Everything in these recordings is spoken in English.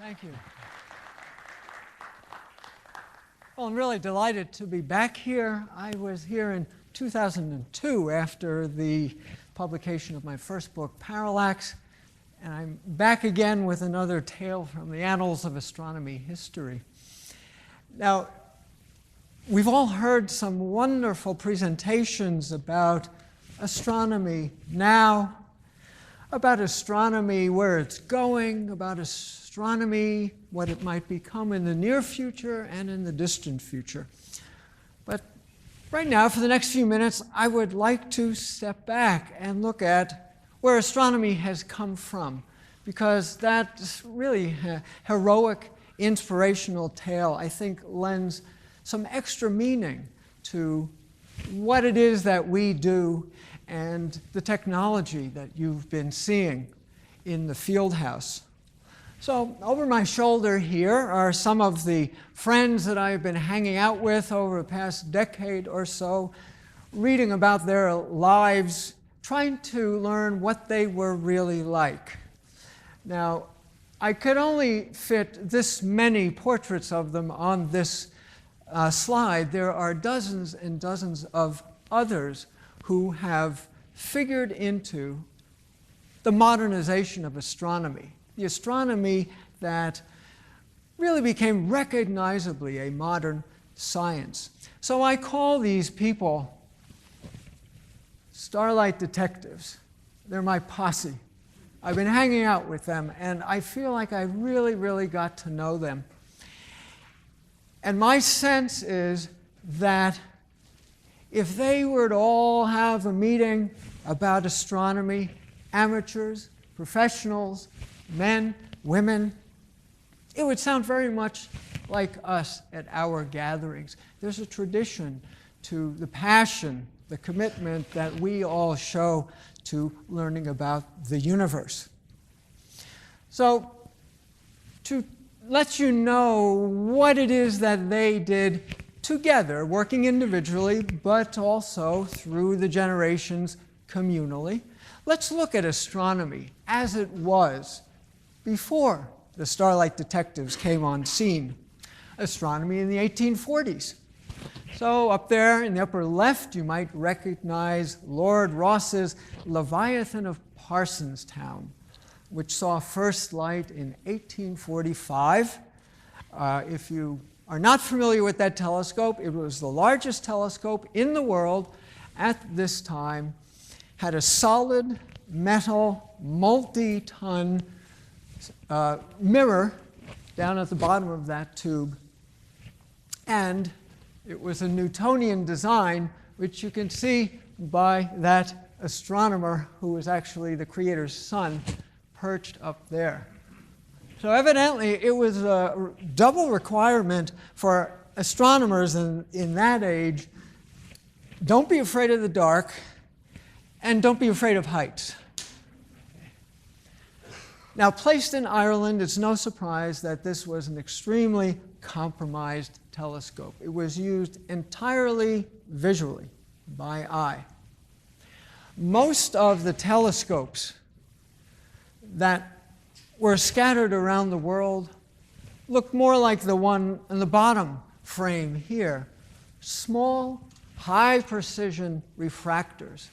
Thank you. Well, I'm really delighted to be back here. I was here in 2002 after the publication of my first book, Parallax, and I'm back again with another tale from the annals of astronomy history. Now, we've all heard some wonderful presentations about astronomy now, about astronomy where it's going, about astronomy, what it might become in the near future and in the distant future. But right now, for the next few minutes, I would like to step back and look at where astronomy has come from, because that really heroic, inspirational tale, I think, lends some extra meaning to what it is that we do and the technology that you've been seeing in the field house. So over my shoulder here are some of the friends that I've been hanging out with over the past decade or so, reading about their lives, trying to learn what they were really like. Now, I could only fit this many portraits of them on this slide. There are dozens and dozens of others who have figured into the modernization of astronomy, the astronomy that really became recognizably a modern science. So I call these people Starlight Detectives. They're my posse. I've been hanging out with them, and I feel like I really, really got to know them. And my sense is that if they were to all have a meeting about astronomy, amateurs, professionals, men, women, it would sound very much like us at our gatherings. There's a tradition to the passion, the commitment that we all show to learning about the universe. So, to let you know what it is that they did together, working individually, but also through the generations communally, let's look at astronomy as it was before the Starlight Detectives came on scene. Astronomy in the 1840s. So up there in the upper left, you might recognize Lord Rosse's Leviathan of Parsonstown, which saw first light in 1845. If you are not familiar with that telescope, it was the largest telescope in the world at this time, had a solid metal multi-ton mirror down at the bottom of that tube, and it was a Newtonian design, which you can see by that astronomer who was actually the creator's son perched up there. So evidently, it was a double requirement for astronomers in that age. Don't be afraid of the dark, and don't be afraid of heights. Now, placed in Ireland, it's no surprise that this was an extremely compromised telescope. It was used entirely visually, by eye. Most of the telescopes that were scattered around the world look more like the one in the bottom frame here. Small, high-precision refractors.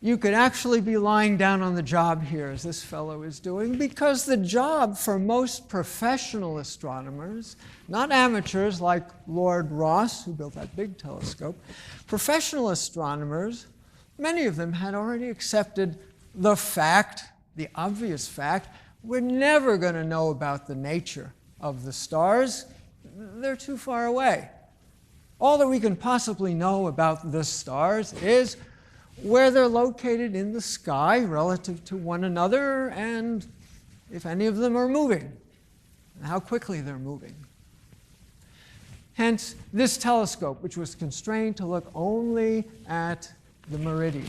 You could actually be lying down on the job here, as this fellow is doing, because the job for most professional astronomers, not amateurs like Lord Rosse, who built that big telescope, professional astronomers, many of them had already accepted the fact, the obvious fact, we're never going to know about the nature of the stars. They're too far away. All that we can possibly know about the stars is where they're located in the sky relative to one another, and if any of them are moving, and how quickly they're moving. Hence, this telescope, which was constrained to look only at the meridian.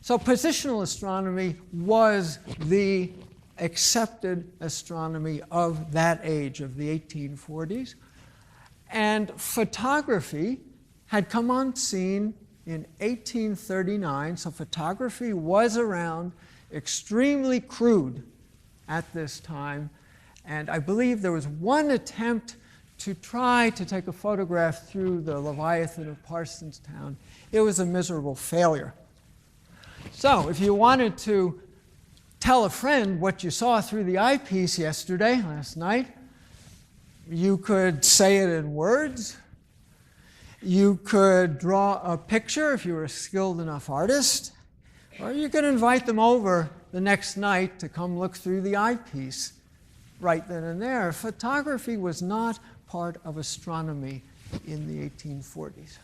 So positional astronomy was the accepted astronomy of that age, of the 1840s. And photography had come on scene in 1839, so photography was around, extremely crude, at this time. And I believe there was one attempt to try to take a photograph through the Leviathan of Parsonstown. It was a miserable failure. So if you wanted to tell a friend what you saw through the eyepiece last night, you could say it in words. You could draw a picture if you were a skilled enough artist, or you could invite them over the next night to come look through the eyepiece right then and there. Photography was not part of astronomy in the 1840s.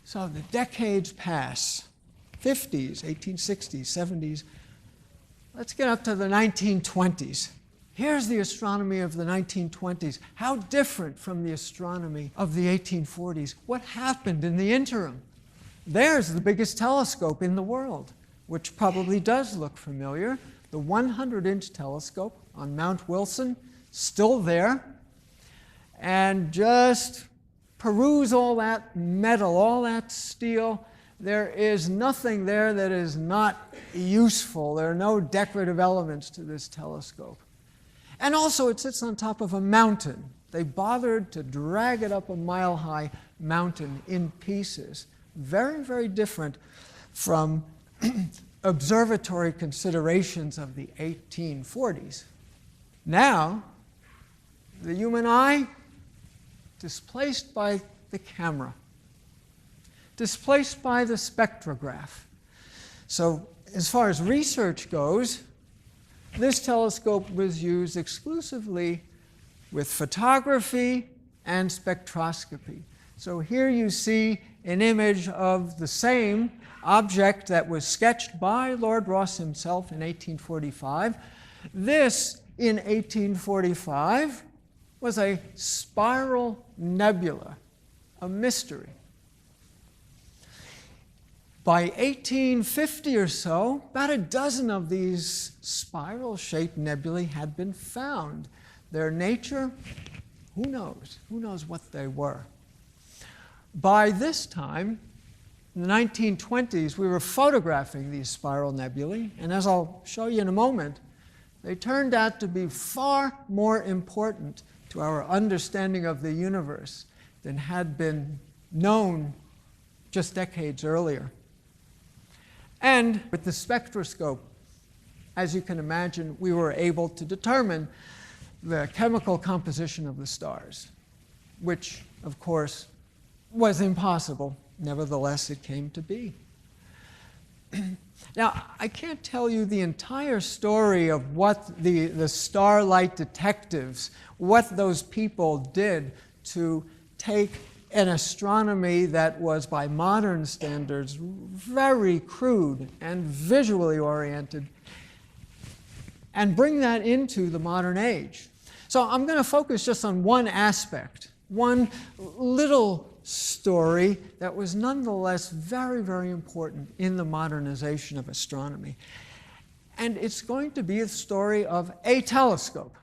So the decades pass, 50s, 1860s, 70s. Let's get up to the 1920s. Here's the astronomy of the 1920s. How different from the astronomy of the 1840s. What happened in the interim? There's the biggest telescope in the world, which probably does look familiar. The 100-inch telescope on Mount Wilson, still there. And just peruse all that metal, all that steel. There is nothing there that is not useful. There are no decorative elements to this telescope. And also it sits on top of a mountain. They bothered to drag it up a mile-high mountain in pieces. Very, very different from observatory considerations of the 1840s. Now, the human eye, displaced by the camera, displaced by the spectrograph. So as far as research goes, this telescope was used exclusively with photography and spectroscopy. So here you see an image of the same object that was sketched by Lord Rosse himself in 1845. This, in 1845, was a spiral nebula, a mystery. By 1850 or so, about a dozen of these spiral-shaped nebulae had been found. Their nature, who knows? Who knows what they were? By this time, in the 1920s, we were photographing these spiral nebulae, and as I'll show you in a moment, they turned out to be far more important to our understanding of the universe than had been known just decades earlier. And with the spectroscope, as you can imagine, we were able to determine the chemical composition of the stars, which, of course, was impossible. Nevertheless, it came to be. Now, I can't tell you the entire story of what the Starlight Detectives, what those people did to take an astronomy that was, by modern standards, very crude and visually oriented, and bring that into the modern age. So I'm going to focus just on one aspect, one little story that was nonetheless very, very important in the modernization of astronomy. And it's going to be the story of a telescope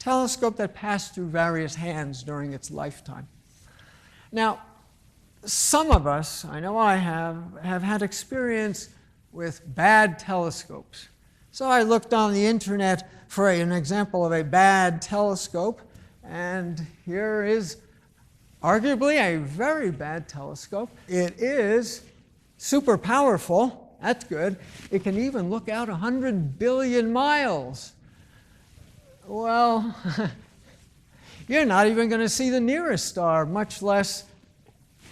that passed through various hands during its lifetime. Now, some of us, I know I have had experience with bad telescopes. So I looked on the internet for an example of a bad telescope, and here is arguably a very bad telescope. It is super powerful. That's good. It can even look out 100 billion miles. Well, you're not even going to see the nearest star, much less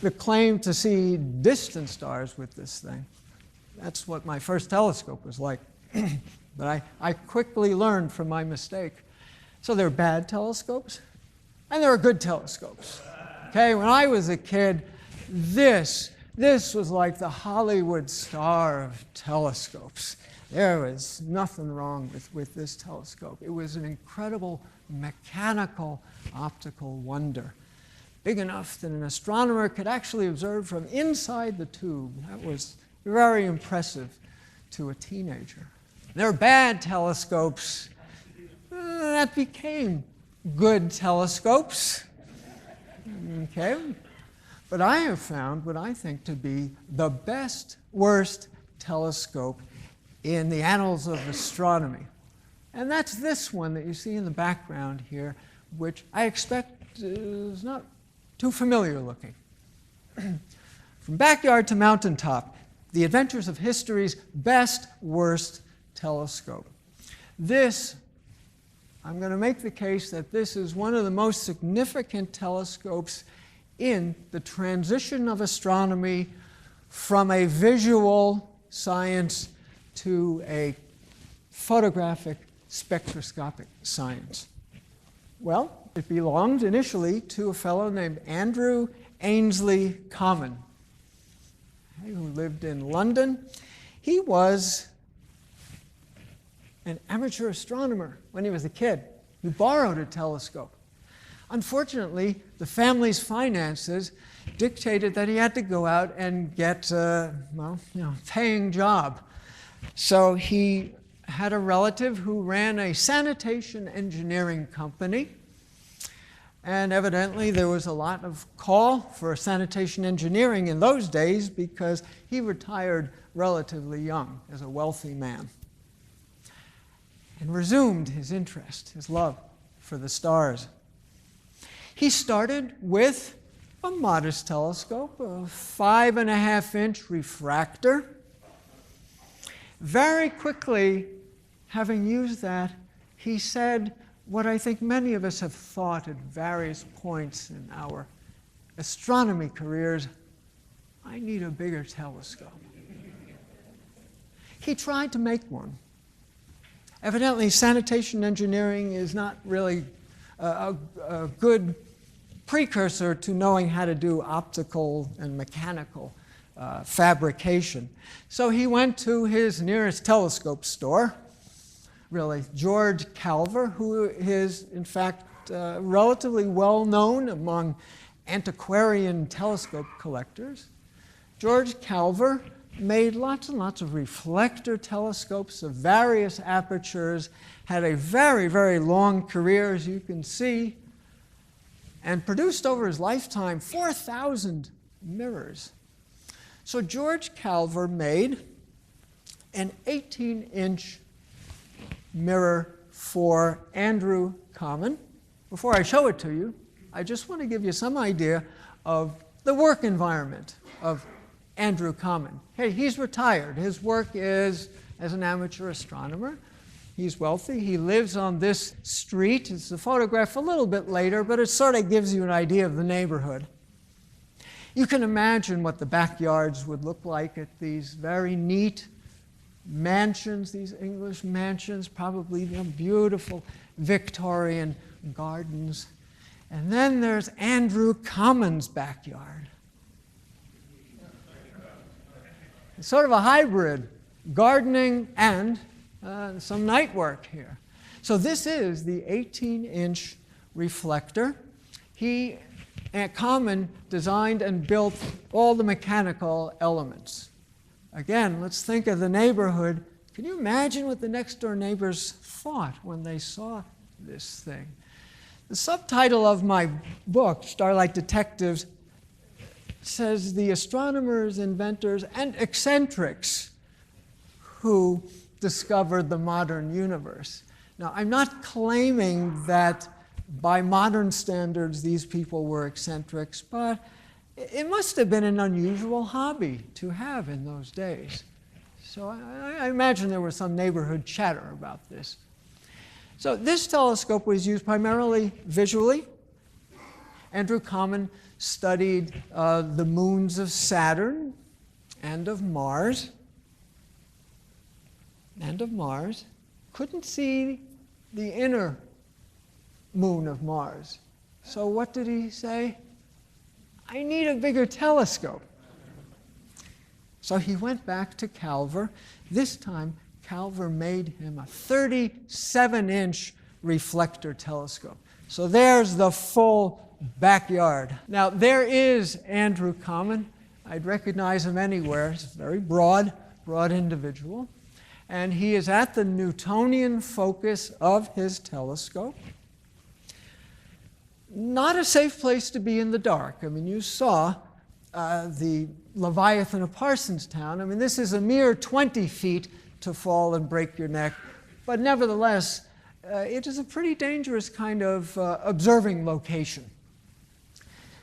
the claim to see distant stars with this thing. That's what my first telescope was like. But I quickly learned from my mistake. So there are bad telescopes, and there are good telescopes. Okay, when I was a kid, this was like the Hollywood star of telescopes. There was nothing wrong with this telescope. It was an incredible mechanical optical wonder, big enough that an astronomer could actually observe from inside the tube. That was very impressive to a teenager. There are bad telescopes that became good telescopes. Okay? But I have found what I think to be the best, worst telescope in the annals of astronomy. And that's this one that you see in the background here, which I expect is not too familiar looking. From backyard to mountaintop, the adventures of history's best, worst telescope. This, I'm going to make the case that this is one of the most significant telescopes in the transition of astronomy from a visual science to a photographic spectroscopic science. Well, it belonged initially to a fellow named Andrew Ainsley Common, who lived in London. He was an amateur astronomer when he was a kid. He borrowed a telescope. Unfortunately, the family's finances dictated that he had to go out and get a paying job. So he had a relative who ran a sanitation engineering company. And evidently, there was a lot of call for sanitation engineering in those days because he retired relatively young as a wealthy man and resumed his interest, his love for the stars. He started with a modest telescope, a 5.5-inch refractor. Very quickly, having used that, he said what I think many of us have thought at various points in our astronomy careers: I need a bigger telescope. He tried to make one. Evidently, sanitation engineering is not really a good precursor to knowing how to do optical and mechanical fabrication. So he went to his nearest telescope store, really, George Calver, who is, in fact, relatively well known among antiquarian telescope collectors. George Calver made lots and lots of reflector telescopes of various apertures, had a very, very long career, as you can see, and produced over his lifetime 4,000 mirrors. So George Calver made an 18-inch mirror for Andrew Common. Before I show it to you, I just want to give you some idea of the work environment of Andrew Common. Hey, he's retired. His work is as an amateur astronomer. He's wealthy. He lives on this street. It's a photograph a little bit later, but it sort of gives you an idea of the neighborhood. You can imagine what the backyards would look like at these very neat mansions, these English mansions, probably beautiful Victorian gardens. And then there's Andrew Common's backyard. It's sort of a hybrid, gardening and some night work here. So this is the 18-inch reflector. He, at Common, designed and built all the mechanical elements. Again, let's think of the neighborhood. Can you imagine what the next-door neighbors thought when they saw this thing? The subtitle of my book, Starlight Detectives, says the astronomers, inventors, and eccentrics who discovered the modern universe. Now, I'm not claiming that by modern standards these people were eccentrics, but it must have been an unusual hobby to have in those days. So I imagine there was some neighborhood chatter about this. So this telescope was used primarily visually. Andrew Common studied the moons of Saturn and of Mars. Couldn't see the inner moon of Mars. So what did he say? I need a bigger telescope. So he went back to Calver. This time, Calver made him a 37-inch reflector telescope. So there's the full backyard. Now, there is Andrew Common. I'd recognize him anywhere. He's a very broad individual. And he is at the Newtonian focus of his telescope. Not a safe place to be in the dark. I mean, you saw the Leviathan of Parsonstown. I mean, this is a mere 20 feet to fall and break your neck. But nevertheless, it is a pretty dangerous kind of observing location.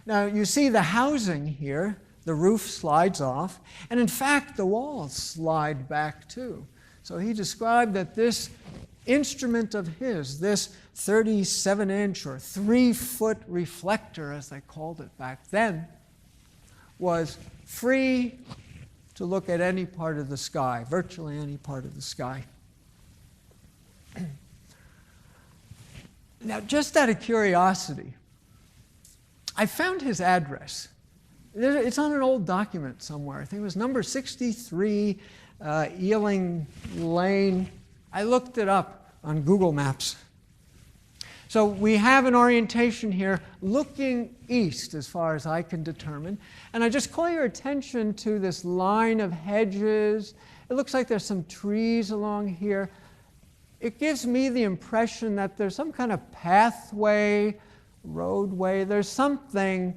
Now, you see the housing here. The roof slides off. And in fact, the walls slide back too. So he described that this instrument of his, this 37-inch or 3-foot reflector, as they called it back then, was free to look at any part of the sky, virtually any part of the sky. Now, just out of curiosity, I found his address. It's on an old document somewhere. I think it was number 63 Ealing Lane. I looked it up on Google Maps. So we have an orientation here looking east as far as I can determine. And I just call your attention to this line of hedges. It looks like there's some trees along here. It gives me the impression that there's some kind of pathway, roadway. There's something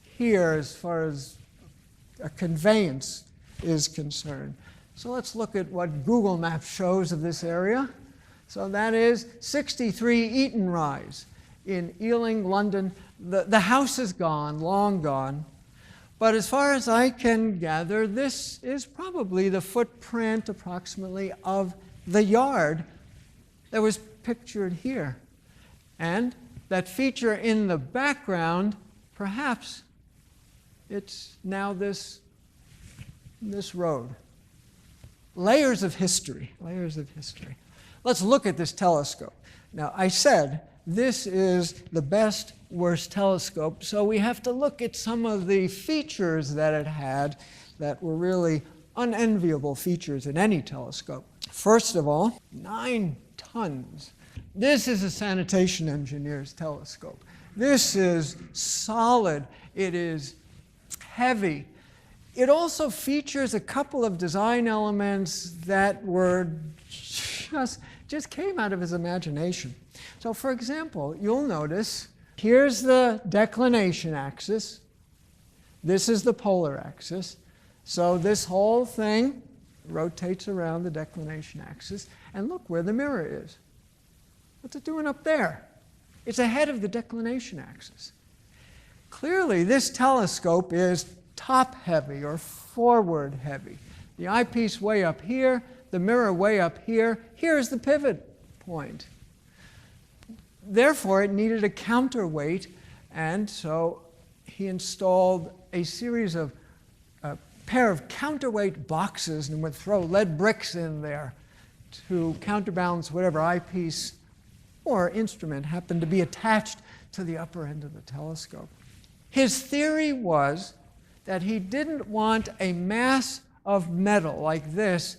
here as far as a conveyance is concerned. So let's look at what Google Maps shows of this area. So that is 63 Eaton Rise in Ealing, London. The house is gone, long gone. But as far as I can gather, this is probably the footprint approximately of the yard that was pictured here. And that feature in the background, perhaps it's now this road. Layers of history, layers of history. Let's look at this telescope. Now, I said this is the best, worst telescope, so we have to look at some of the features that it had that were really unenviable features in any telescope. First of all, 9 tons. This is a sanitation engineer's telescope. This is solid. It is heavy. It also features a couple of design elements that were just came out of his imagination. So for example, you'll notice here's the declination axis. This is the polar axis. So this whole thing rotates around the declination axis. And look where the mirror is. What's it doing up there? It's ahead of the declination axis. Clearly, this telescope is top-heavy or forward-heavy. The eyepiece way up here, the mirror way up here. Here's the pivot point. Therefore, it needed a counterweight, and so he installed a series of pair of counterweight boxes and would throw lead bricks in there to counterbalance whatever eyepiece or instrument happened to be attached to the upper end of the telescope. His theory was that he didn't want a mass of metal like this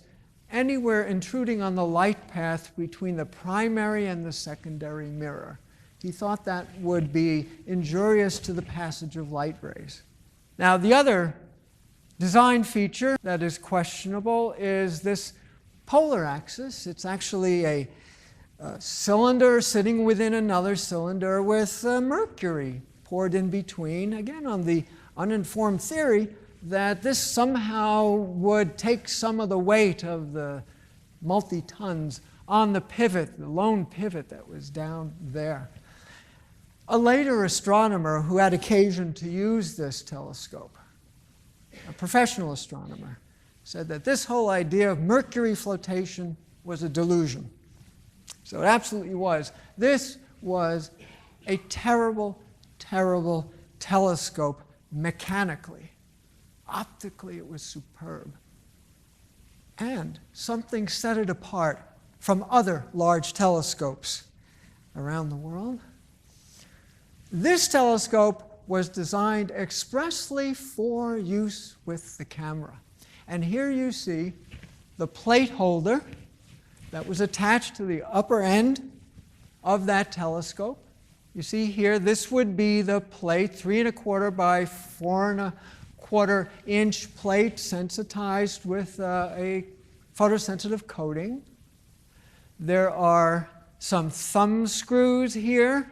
anywhere intruding on the light path between the primary and the secondary mirror. He thought that would be injurious to the passage of light rays. Now, the other design feature that is questionable is this polar axis. It's actually a cylinder sitting within another cylinder with mercury poured in between, again on the uninformed theory that this somehow would take some of the weight of the multi-tons on the pivot, the lone pivot that was down there. A later astronomer who had occasion to use this telescope, a professional astronomer, said that this whole idea of mercury flotation was a delusion. So it absolutely was. This was a terrible, terrible telescope mechanically. Optically, it was superb. And something set it apart from other large telescopes around the world. This telescope was designed expressly for use with the camera. And here you see the plate holder that was attached to the upper end of that telescope. You see here, this would be the plate, 3 1/4 by 4 1/4 inch plate sensitized with a photosensitive coating. There are some thumb screws here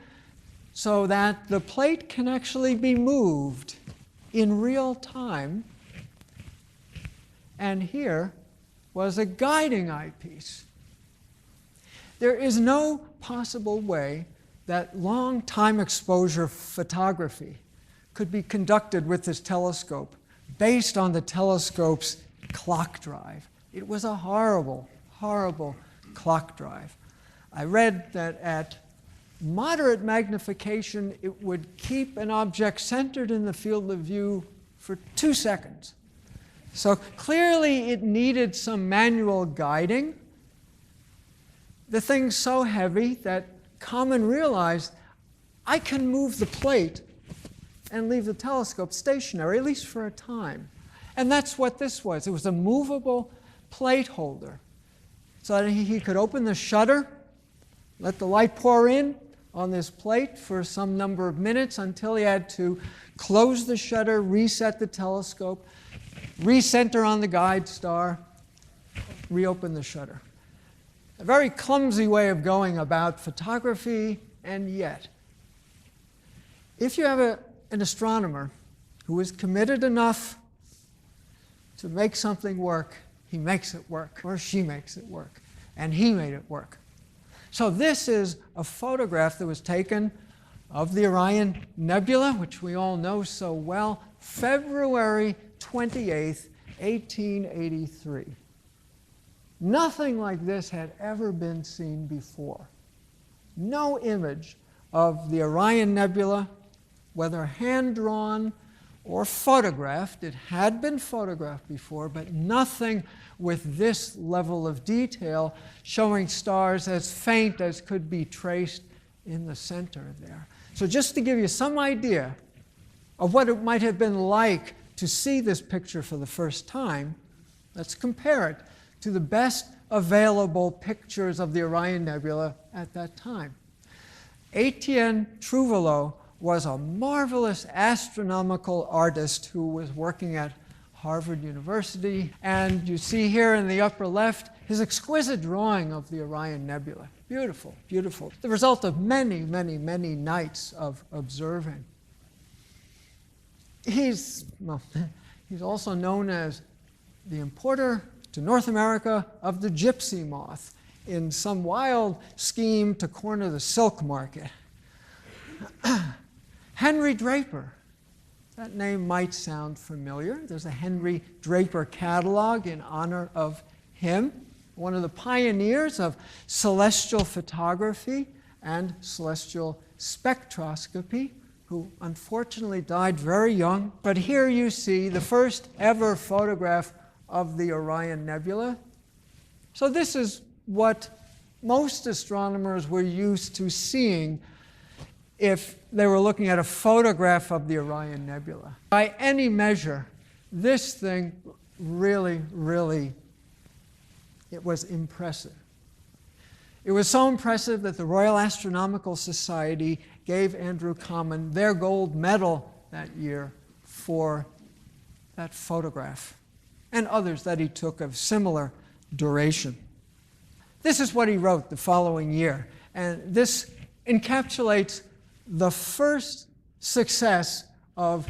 so that the plate can actually be moved in real time. And here was a guiding eyepiece. There is no possible way that long time exposure photography could be conducted with this telescope based on the telescope's clock drive. It was a horrible, horrible clock drive. I read that at moderate magnification, it would keep an object centered in the field of view for 2 seconds. So clearly it needed some manual guiding. The thing's so heavy that Kamen realized, I can move the plate and leave the telescope stationary, at least for a time. And that's what this was. It was a movable plate holder. So that he could open the shutter, let the light pour in on this plate for some number of minutes until he had to close the shutter, reset the telescope, recenter on the guide star, reopen the shutter. A very clumsy way of going about photography, and yet, if you have an astronomer who is committed enough to make something work, he makes it work, or she makes it work, and he made it work. So this is a photograph that was taken of the Orion Nebula, which we all know so well, February 28th, 1883. Nothing like this had ever been seen before. No image of the Orion Nebula, whether hand-drawn or photographed. It had been photographed before, but nothing with this level of detail, showing stars as faint as could be traced in the center there. So just to give you some idea of what it might have been like to see this picture for the first time, let's compare it to the best available pictures of the Orion Nebula at that time. Etienne Trouvelot was a marvelous astronomical artist who was working at Harvard University. And you see here in the upper left his exquisite drawing of the Orion Nebula. Beautiful, beautiful. The result of many, many, many nights of observing. He's also known as the importer to North America of the gypsy moth in some wild scheme to corner the silk market. Henry Draper. That name might sound familiar. There's a Henry Draper catalog in honor of him, one of the pioneers of celestial photography and celestial spectroscopy, who unfortunately died very young. But here you see the first ever photograph of the Orion Nebula. So this is what most astronomers were used to seeing if they were looking at a photograph of the Orion Nebula. By any measure, this thing really, it was impressive. It was so impressive that the Royal Astronomical Society gave Andrew Kamen their gold medal that year for that photograph, and others that he took of similar duration. This is what he wrote the following year, and this encapsulates the first success of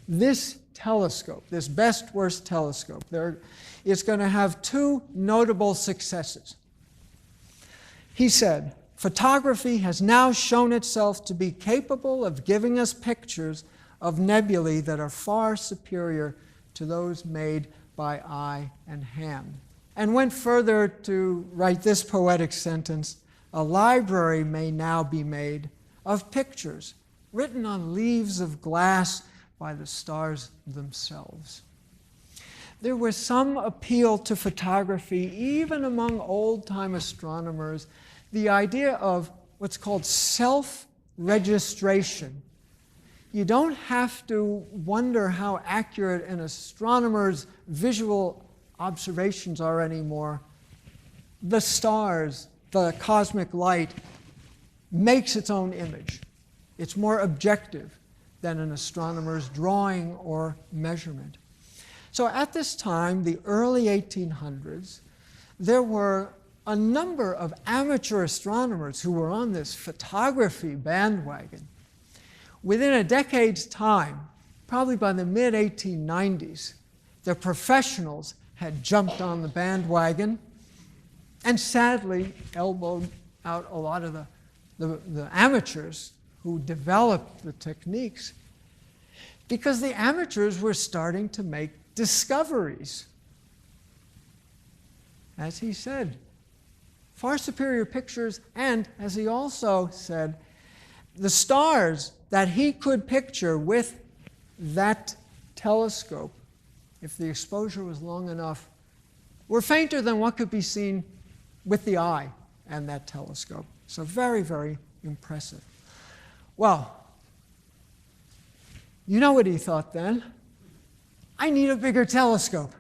this telescope, this best-worst telescope. It's going to have two notable successes. He said, photography has now shown itself to be capable of giving us pictures of nebulae that are far superior to those made by eye and hand. And went further to write this poetic sentence, a library may now be made of pictures written on leaves of glass by the stars themselves. There was some appeal to photography, even among old-time astronomers, the idea of what's called self-registration. You don't have to wonder how accurate an astronomer's visual observations are anymore. The stars, the cosmic light, makes its own image. It's more objective than an astronomer's drawing or measurement. So at this time, the early 1800s, there were a number of amateur astronomers who were on this photography bandwagon. Within a decade's time, probably by the mid-1890s, the professionals had jumped on the bandwagon and sadly elbowed out a lot of the amateurs who developed the techniques, because the amateurs were starting to make discoveries. As he said, far superior pictures, and as he also said, the stars that he could picture with that telescope, if the exposure was long enough, were fainter than what could be seen with the eye and that telescope. So very, very impressive. Well, you know what he thought then? I need a bigger telescope.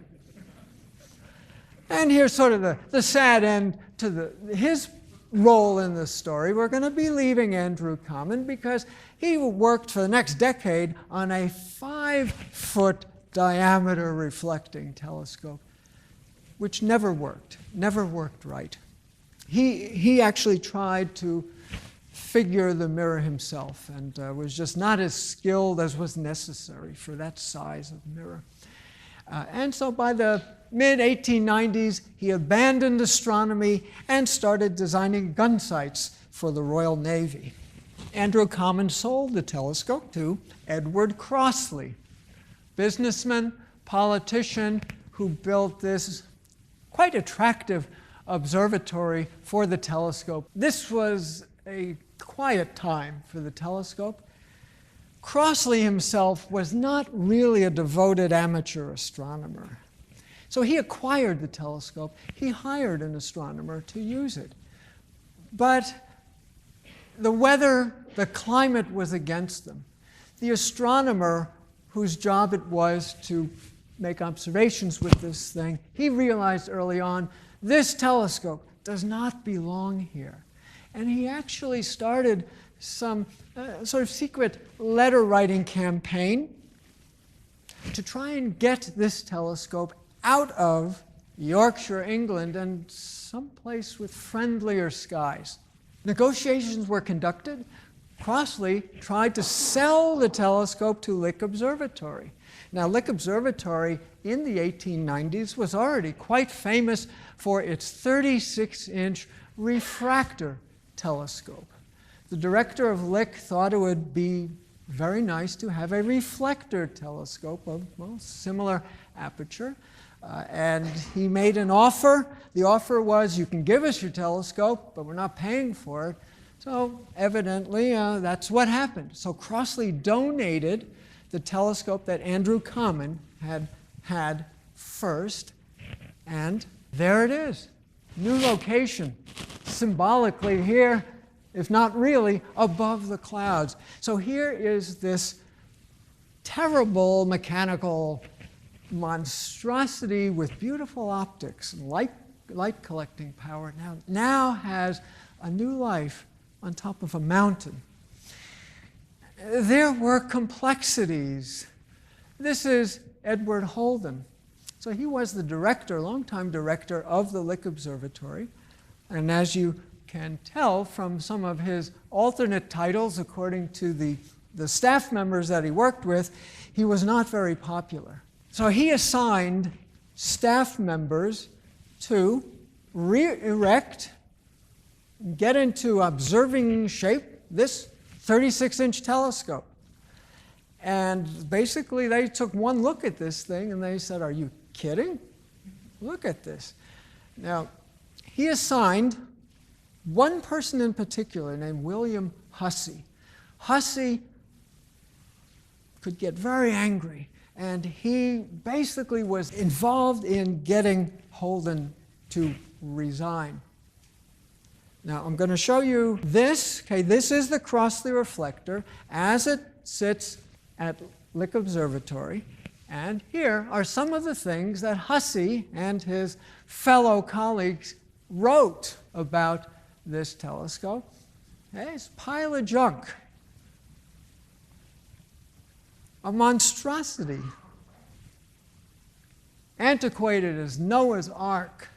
And here's sort of the sad end to his role in this story. We're going to be leaving Andrew Common because he worked for the next decade on a 5-foot diameter reflecting telescope, which never worked right. He actually tried to figure the mirror himself and was just not as skilled as was necessary for that size of mirror. And so by the mid-1890s, he abandoned astronomy and started designing gun sights for the Royal Navy. Andrew Common sold the telescope to Edward Crossley, businessman, politician, who built this quite attractive observatory for the telescope. This was a quiet time for the telescope. Crossley himself was not really a devoted amateur astronomer. So he acquired the telescope. He hired an astronomer to use it. But the weather, the climate was against them. The astronomer, whose job it was to make observations with this thing, he realized early on, this telescope does not belong here. And he actually started some sort of secret letter-writing campaign to try and get this telescope out of Yorkshire, England, and someplace with friendlier skies. Negotiations were conducted. Crossley tried to sell the telescope to Lick Observatory. Now, Lick Observatory in the 1890s was already quite famous for its 36-inch refractor telescope. The director of Lick thought it would be very nice to have a reflector telescope of, well, similar aperture. And he made an offer. The offer was, you can give us your telescope, but we're not paying for it. So evidently, that's what happened. So Crossley donated the telescope that Andrew Common had first. And there it is. New location, symbolically here, if not really, above the clouds. So here is this terrible mechanical monstrosity with beautiful optics and light collecting power now has a new life on top of a mountain. There were complexities. This is Edward Holden. So he was the director, longtime director of the Lick Observatory. And as you can tell from some of his alternate titles, according to the staff members that he worked with, he was not very popular. So he assigned staff members to re-erect, get into observing shape this 36-inch telescope. And basically they took one look at this thing and they said, are you kidding? Look at this. Now, he assigned one person in particular named William Hussey. Hussey could get very angry, and he basically was involved in getting Holden to resign. Now, I'm going to show you this. Okay, this is the Crossley reflector as it sits at Lick Observatory. And here are some of the things that Hussey and his fellow colleagues wrote about this telescope. Okay, it's a pile of junk. A monstrosity. Antiquated as Noah's Ark.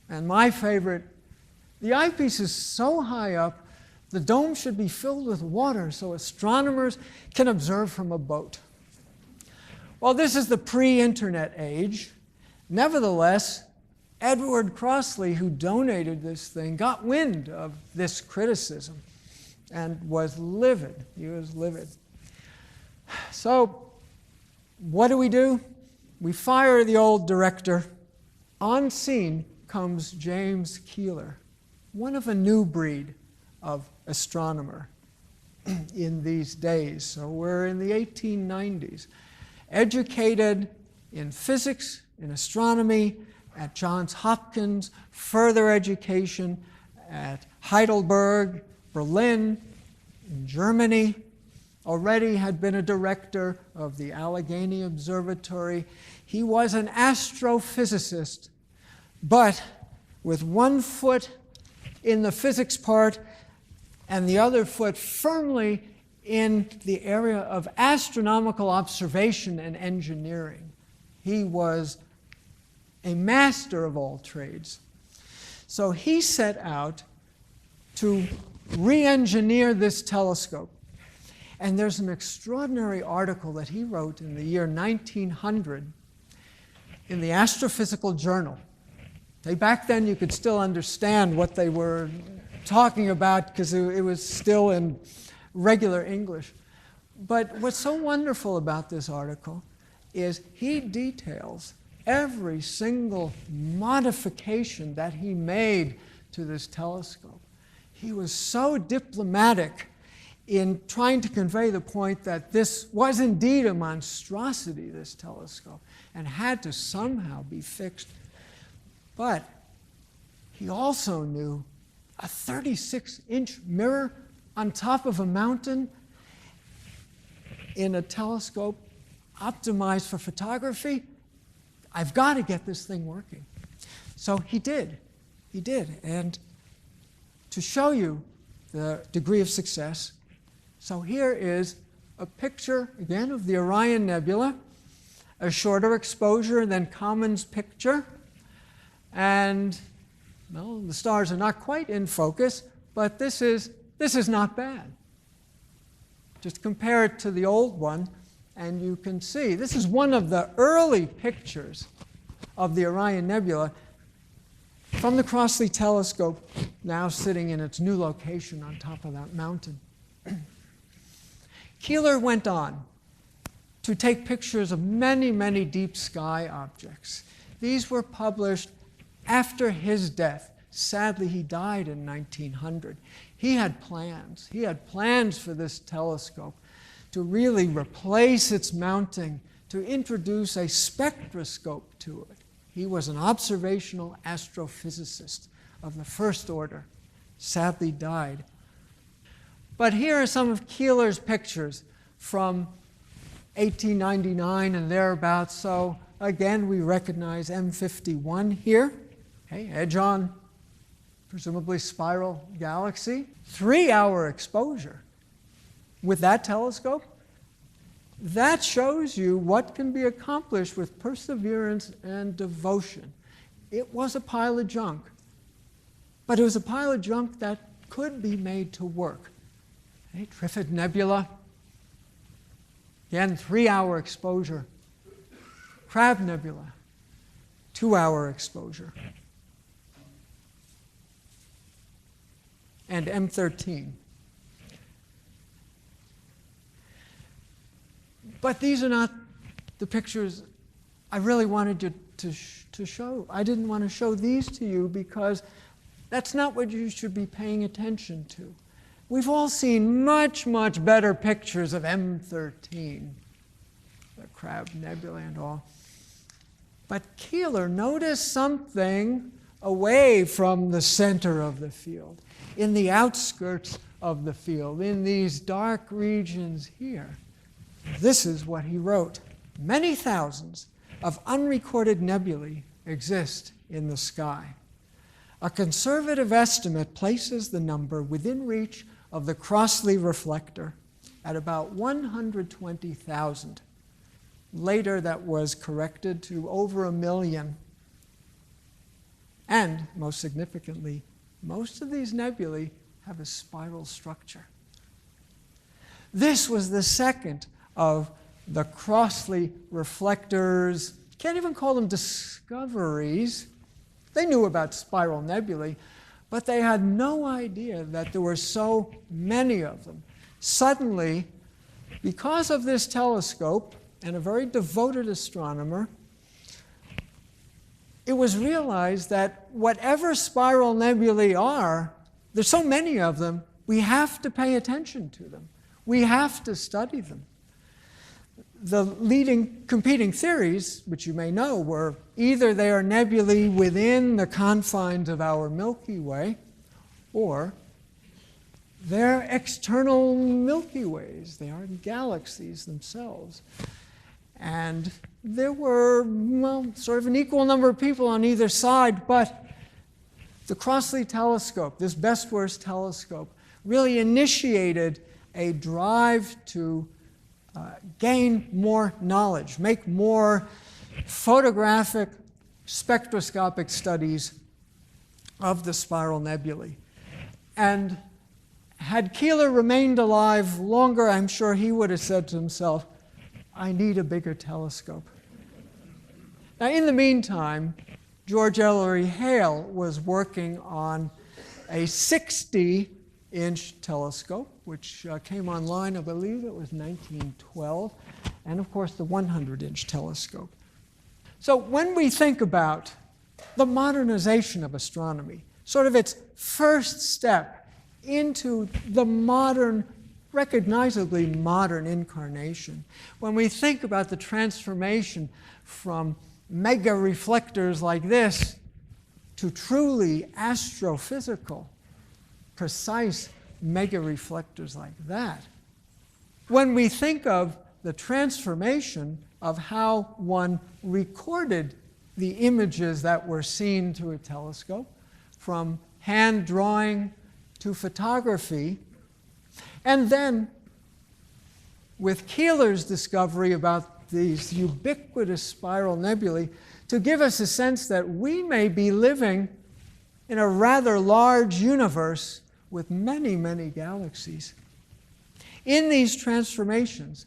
And my favorite, the eyepiece is so high up, the dome should be filled with water so astronomers can observe from a boat. Well, this is the pre-internet age. Nevertheless, Edward Crossley, who donated this thing, got wind of this criticism and was livid. He was livid. So what do? We fire the old director. On scene comes James Keeler, one of a new breed of astronomer in these days. So we're in the 1890s. Educated in physics, in astronomy, at Johns Hopkins, further education at Heidelberg, Berlin, in Germany. Already had been a director of the Allegheny Observatory. He was an astrophysicist, but with one foot in the physics part and the other foot firmly in the area of astronomical observation and engineering. He was a master of all trades. So he set out to re-engineer this telescope. And there's an extraordinary article that he wrote in the year 1900 in the Astrophysical Journal. Back then you could still understand what they were talking about because it was still in regular English. But what's so wonderful about this article is he details every single modification that he made to this telescope. He was so diplomatic in trying to convey the point that this was indeed a monstrosity, this telescope, and had to somehow be fixed. But he also knew a 36-inch mirror on top of a mountain in a telescope optimized for photography. I've got to get this thing working. So he did. He did. And to show you the degree of success, so here is a picture, again, of the Orion Nebula, a shorter exposure than Common's picture. And, well, the stars are not quite in focus, but this is not bad. Just compare it to the old one, and you can see this is one of the early pictures of the Orion Nebula from the Crossley telescope, now sitting in its new location on top of that mountain. Keeler went on to take pictures of many, many deep sky objects. These were published after his death. Sadly, he died in 1900. He had plans. He had plans for this telescope to really replace its mounting, to introduce a spectroscope to it. He was an observational astrophysicist of the first order. Sadly died. But here are some of Keeler's pictures from 1899 and thereabouts. So again, we recognize M51 here. Okay, edge-on, presumably spiral galaxy. 3-hour exposure with that telescope. That shows you what can be accomplished with perseverance and devotion. It was a pile of junk, but it was a pile of junk that could be made to work. Okay, Trifid Nebula, again, 3-hour exposure. Crab Nebula, 2-hour exposure. And M13. But these are not the pictures I really wanted you to show. I didn't want to show these to you because that's not what you should be paying attention to. We've all seen much, much better pictures of M13, the Crab Nebula and all. But Keeler noticed something away from the center of the field, in the outskirts of the field, in these dark regions here. This is what he wrote. Many thousands of unrecorded nebulae exist in the sky. A conservative estimate places the number within reach of the Crossley reflector at about 120,000. Later, that was corrected to over 1 million. And, most significantly, most of these nebulae have a spiral structure. This was the second of the Crossley reflectors, can't even call them discoveries. They knew about spiral nebulae, but they had no idea that there were so many of them. Suddenly, because of this telescope and a very devoted astronomer, it was realized that whatever spiral nebulae are, there's so many of them, we have to pay attention to them. We have to study them. The leading competing theories, which you may know, were either they are nebulae within the confines of our Milky Way, or they're external Milky Ways. They are galaxies themselves. And there were, well, sort of an equal number of people on either side, but the Crossley telescope, this best-worst telescope, really initiated a drive to gain more knowledge, make more photographic, spectroscopic studies of the spiral nebulae. And had Keeler remained alive longer, I'm sure he would have said to himself, I need a bigger telescope. Now, in the meantime, George Ellery Hale was working on a 60-inch telescope, which came online, I believe it was 1912, and of course the 100-inch telescope. So when we think about the modernization of astronomy, sort of its first step into the modern, recognizably modern incarnation, when we think about the transformation from mega reflectors like this to truly astrophysical, precise mega reflectors like that, when we think of the transformation of how one recorded the images that were seen through a telescope, from hand drawing to photography, and then with Keeler's discovery about these ubiquitous spiral nebulae, to give us a sense that we may be living in a rather large universe with many, many galaxies. In these transformations,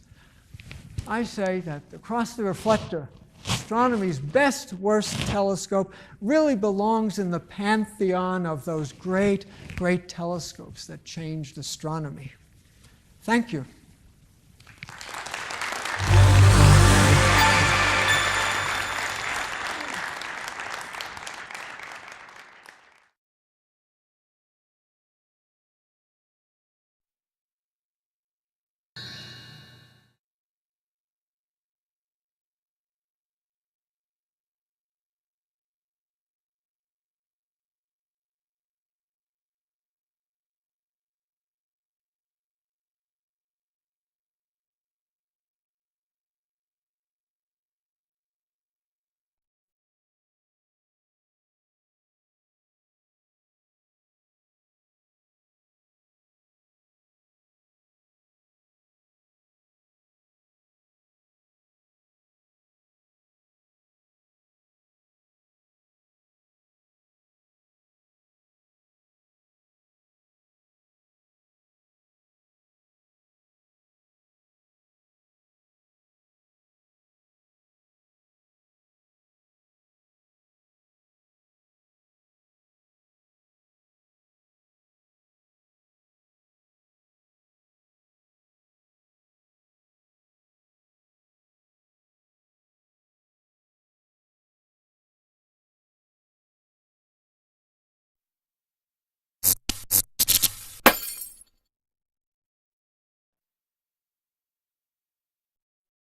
I say that the Crossley reflector, astronomy's best worst telescope, really belongs in the pantheon of those great, great telescopes that changed astronomy. Thank you.